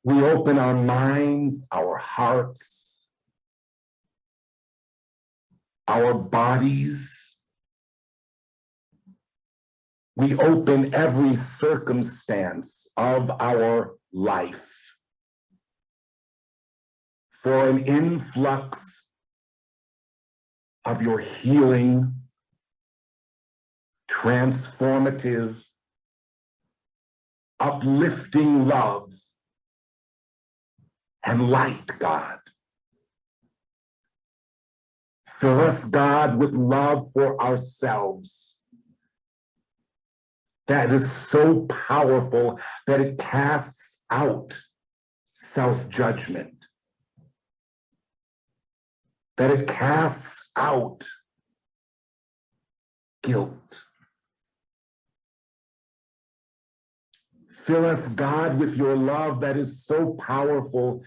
We open our minds, our hearts, our bodies. We open every circumstance of our life for an influx of your healing, transformative, uplifting love and light, God. Fill us, God, with love for ourselves that is so powerful that it casts out self-judgment, that it casts out guilt. Fill us, God, with your love that is so powerful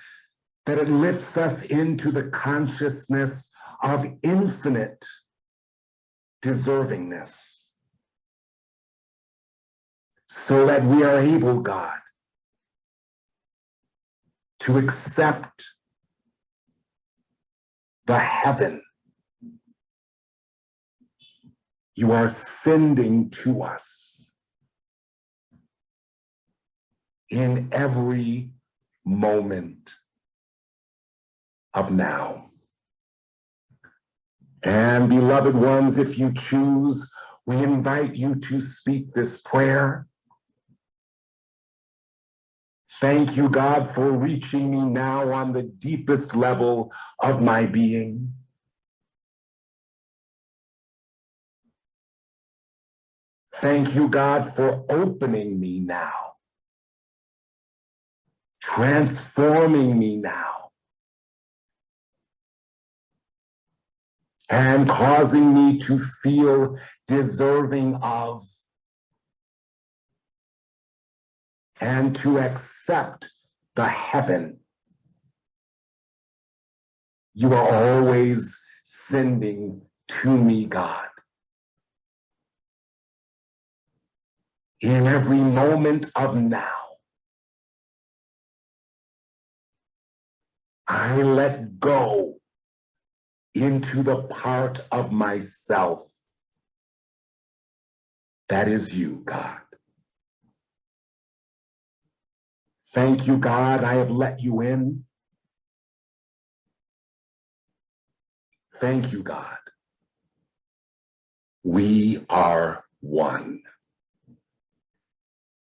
that it lifts us into the consciousness of infinite deservingness, so that we are able, God, to accept the heaven you are sending to us in every moment of now. And beloved ones, if you choose, we invite you to speak this prayer. Thank you, God, for reaching me now on the deepest level of my being. Thank you, God, for opening me now, transforming me now, and causing me to feel deserving of and to accept the heaven you are always sending to me, God. In every moment of now, I let go into the part of myself that is you, God. Thank you, God, I have let you in. Thank you, God. We are one.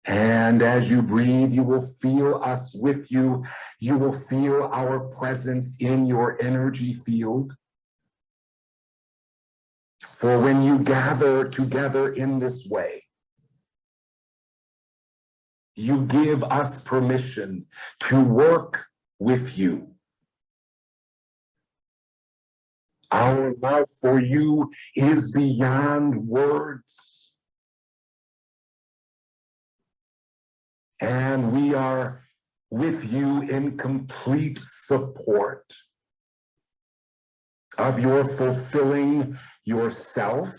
And as you breathe, you will feel us with you. You will feel our presence in your energy field. For when you gather together in this way, you give us permission to work with you. Our love for you is beyond words. And we are with you in complete support of your fulfilling yourself,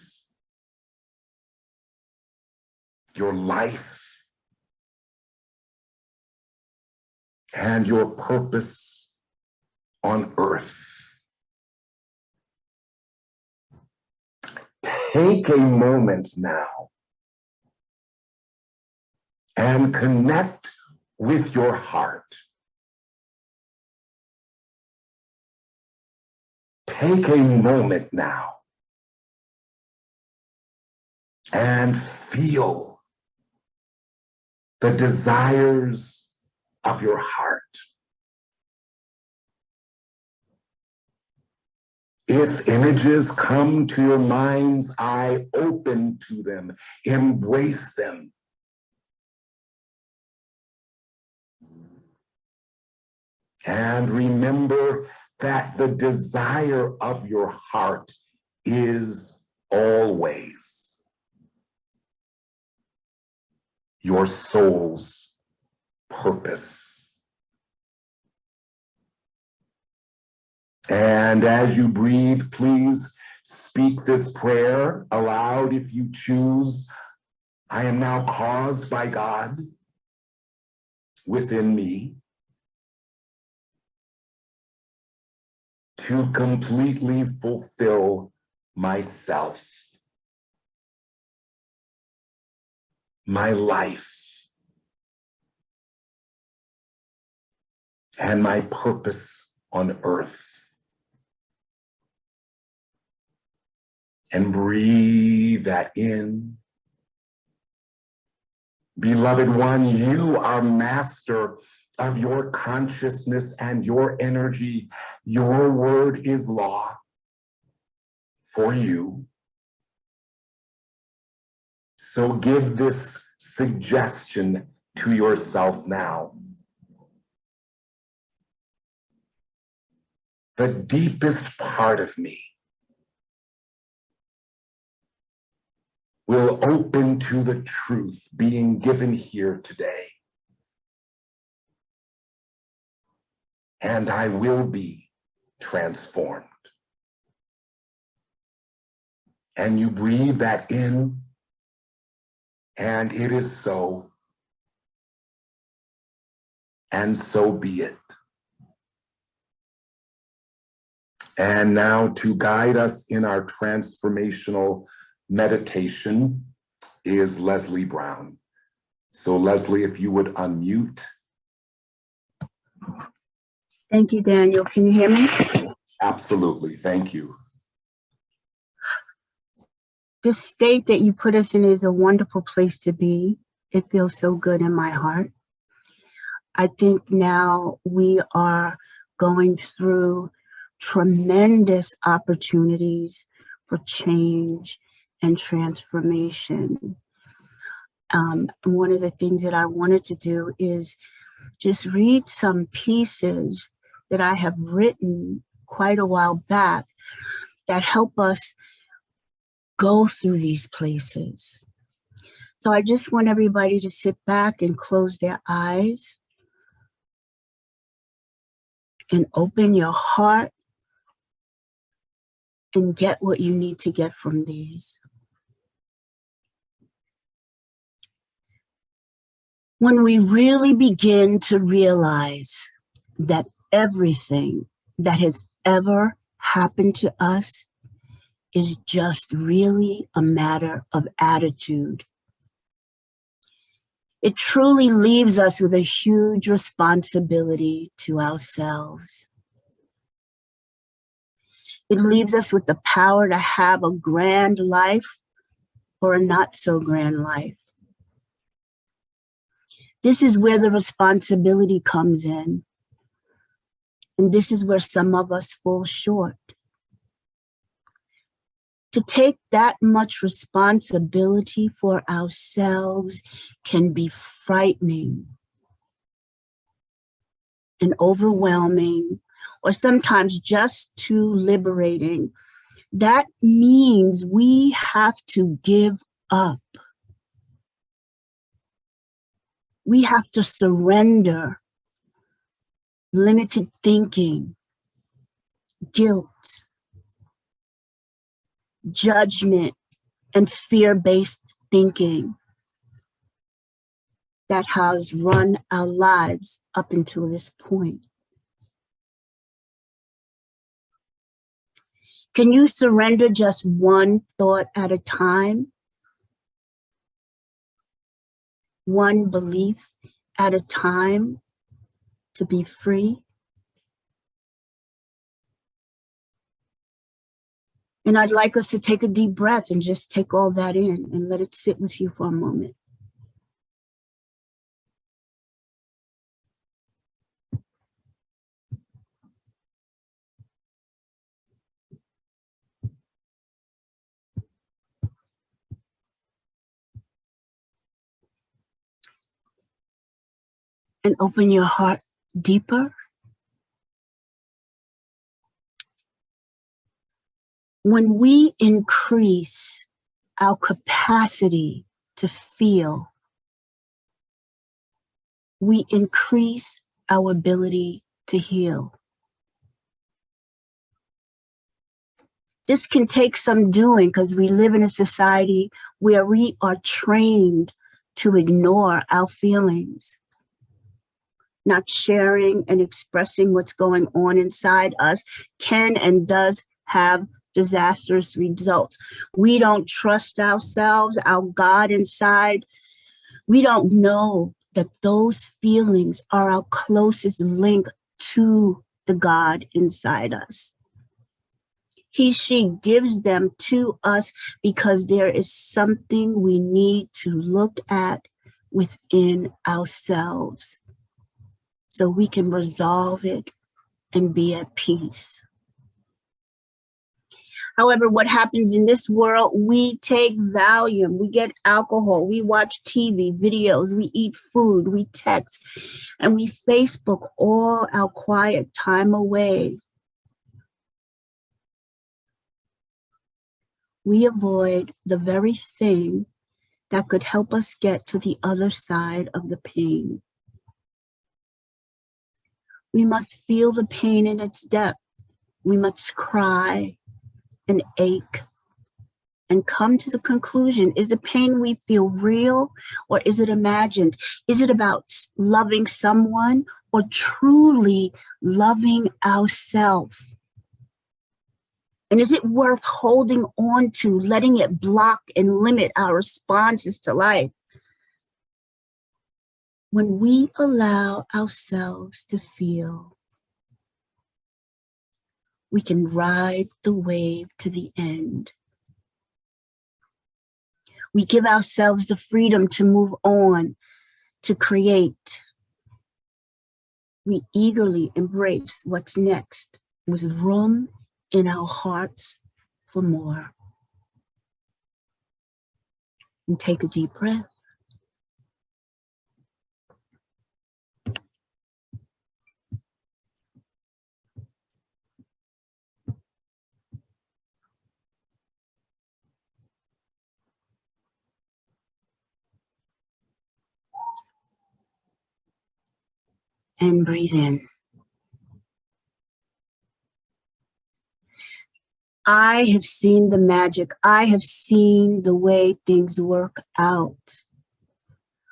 your life, and your purpose on earth. Take a moment now and connect with your heart. Take a moment now and feel the desires of your heart. If images come to your mind's eye, open to them, embrace them. And remember that the desire of your heart is always your soul's purpose. And as you breathe, please speak this prayer aloud if you choose. I am now caused by God within me to completely fulfill myself, my life, and my purpose on earth. And breathe that in. Beloved one, you are master of your consciousness and your energy. Your word is law for you. So give this suggestion to yourself now. The deepest part of me will open to the truth being given here today. And I will be transformed. And you breathe that in, and it is so, and so be it. And now to guide us in our transformational meditation is Leslie Brown. So Leslie, if you would unmute. Thank you, Daniel. Can you hear me? Absolutely, thank you. This state that you put us in is a wonderful place to be. It feels so good in my heart. I think now we are going through tremendous opportunities for change and transformation. One of the things that I wanted to do is just read some pieces that I have written quite a while back that help us go through these places. So I just want everybody to sit back and close their eyes and open your heart and get what you need to get from these. When we really begin to realize that everything that has ever happened to us is just really a matter of attitude, it truly leaves us with a huge responsibility to ourselves. It leaves us with the power to have a grand life or a not so grand life. This is where the responsibility comes in. And this is where some of us fall short. To take that much responsibility for ourselves can be frightening and overwhelming, or sometimes just too liberating. That means we have to give up. We have to surrender limited thinking, guilt, judgment, and fear-based thinking that has run our lives up until this point. Can you surrender just one thought at a time? One belief at a time to be free? And I'd like us to take a deep breath and just take all that in and let it sit with you for a moment. And open your heart deeper. When we increase our capacity to feel, we increase our ability to heal. This can take some doing because we live in a society where we are trained to ignore our feelings. not sharing and expressing what's going on inside us can and does have disastrous results. We don't trust ourselves, our God inside. We don't know that those feelings are our closest link to the God inside us. He, she gives them to us because there is something we need to look at within ourselves so we can resolve it and be at peace. However, what happens in this world, we take Valium, we get alcohol, we watch TV, videos, we eat food, we text, and we Facebook all our quiet time away. We avoid the very thing that could help us get to the other side of the pain. We must feel the pain in its depth. We must cry and ache and come to the conclusion, is the pain we feel real or is it imagined? Is it about loving someone or truly loving ourselves? And is it worth holding on to, letting it block and limit our responses to life? When we allow ourselves to feel, we can ride the wave to the end. We give ourselves the freedom to move on, to create. We eagerly embrace what's next with room in our hearts for more. And take a deep breath. And breathe in. I have seen the magic. I have seen the way things work out.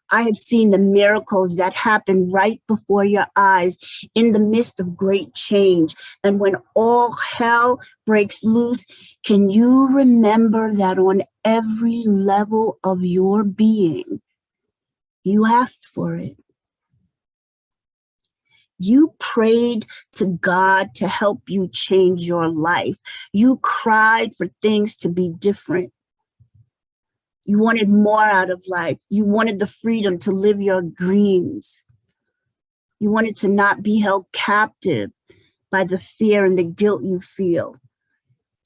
I have seen the miracles that happen right before your eyes in the midst of great change. And when all hell breaks loose, can you remember that on every level of your being, you asked for it? You prayed to God to help you change your life. You cried for things to be different. You wanted more out of life. You wanted the freedom to live your dreams. You wanted to not be held captive by the fear and the guilt you feel.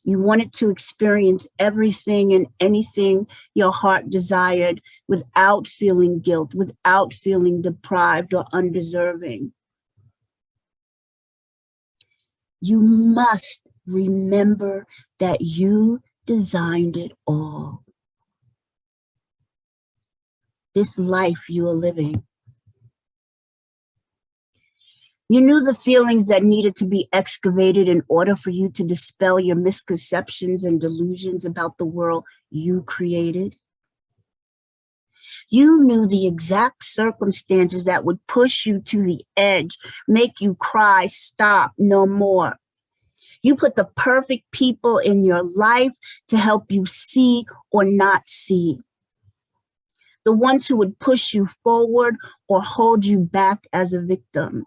You wanted to experience everything and anything your heart desired without feeling guilt, without feeling deprived or undeserving. You must remember that you designed it all. This life you are living. You knew the feelings that needed to be excavated in order for you to dispel your misconceptions and delusions about the world you created. You knew the exact circumstances that would push you to the edge, make you cry, stop, no more. You put the perfect people in your life to help you see or not see. The ones who would push you forward or hold you back as a victim.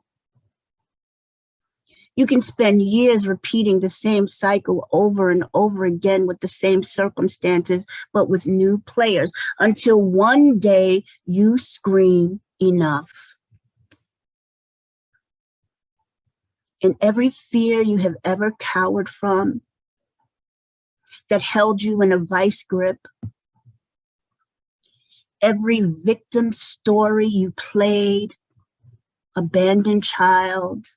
You can spend years repeating the same cycle over and over again with the same circumstances, but with new players, until one day you scream enough. And every fear you have ever cowered from, that held you in a vice grip, every victim story you played, abandoned child,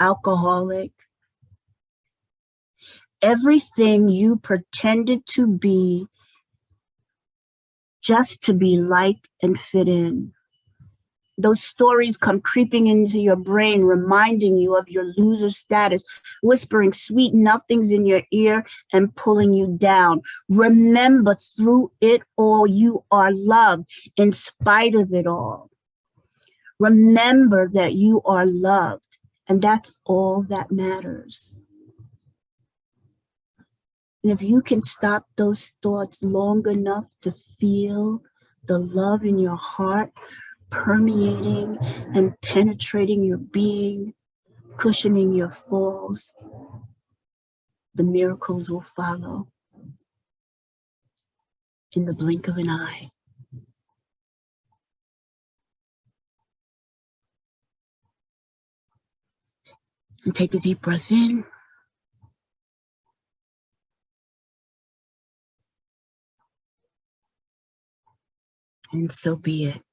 alcoholic, everything you pretended to be just to be liked and fit in. Those stories come creeping into your brain, reminding you of your loser status, whispering sweet nothings in your ear and pulling you down. Remember, through it all, you are loved in spite of it all. Remember that you are loved, and that's all that matters. And if you can stop those thoughts long enough to feel the love in your heart permeating and penetrating your being, cushioning your falls, the miracles will follow in the blink of an eye. And take a deep breath in. And so be it.